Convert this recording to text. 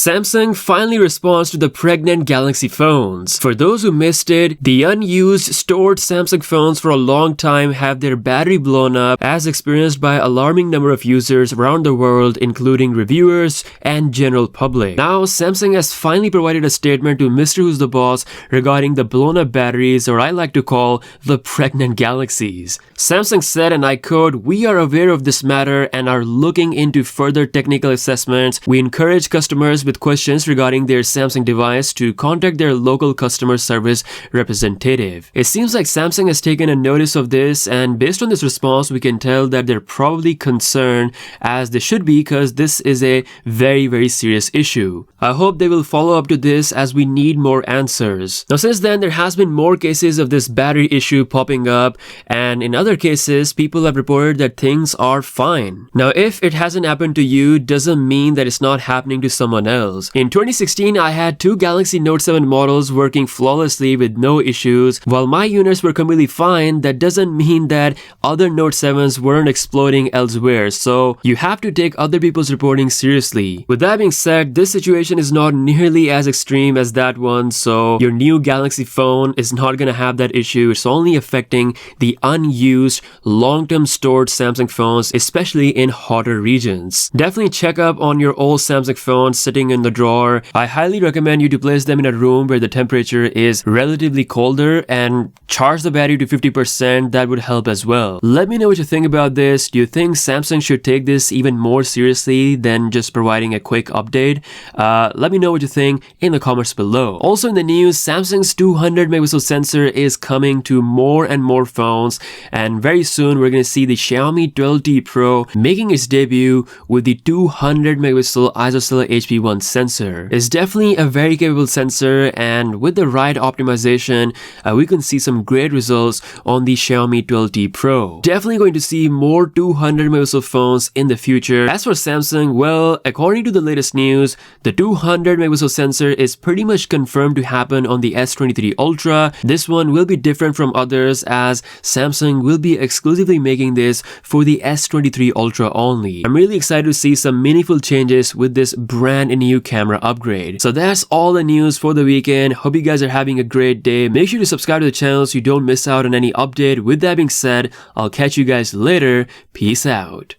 Samsung finally responds to the pregnant Galaxy phones. For those who missed it, the unused stored Samsung phones for a long time have their battery blown up as experienced by alarming number of users around the world, including reviewers and general public. Now, Samsung has finally provided a statement to Mr. Who's the Boss regarding the blown up batteries, or I like to call the pregnant Galaxies. Samsung said, and I quote, "We are aware of this matter and are looking into further technical assessments. We encourage customers with questions regarding their Samsung device to contact their local customer service representative." It seems like Samsung has taken a notice of this, and based on this response, we can tell that they're probably concerned, as they should be, because this is a very serious issue. I hope they will follow up to this, as we need more answers. Now, since then, there has been more cases of this battery issue popping up, and in other cases, people have reported that things are fine. Now, if it hasn't happened to you, doesn't mean that it's not happening to someone else. In 2016, I had two Galaxy Note 7 models working flawlessly with no issues. While my units were completely fine, that doesn't mean that other Note 7s weren't exploding elsewhere, so you have to take other people's reporting seriously. With that being said, this situation is not nearly as extreme as that one, so your new Galaxy phone is not gonna have that issue. It's only affecting the unused, long-term stored Samsung phones, especially in hotter regions. Definitely check up on your old Samsung phones sitting in the drawer. I highly recommend you to place them in a room where the temperature is relatively colder and charge the battery to 50%. That would help as well. Let me know what you think about this. Do you think Samsung should take this even more seriously than just providing a quick update? Let me know what you think in the comments below. Also in the news, Samsung's 200 megapixel sensor is coming to more and more phones, and very soon we're going to see the Xiaomi 12T Pro making its debut with the 200 megapixel isosceles HP1 sensor. It's definitely a very capable sensor, and with the right optimization, we can see some great results on the Xiaomi 12T Pro. Definitely going to see more 200 megapixel phones in the future. As for Samsung, well, according to the latest news, the 200 megapixel sensor is pretty much confirmed to happen on the S23 Ultra. This one will be different from others, as Samsung will be exclusively making this for the S23 Ultra only. I'm really excited to see some meaningful changes with this brand new camera upgrade. So that's all the news for the weekend. Hope you guys are having a great day. Make sure to subscribe to the channel so you don't miss out on any update. With that being said, I'll catch you guys later. Peace out.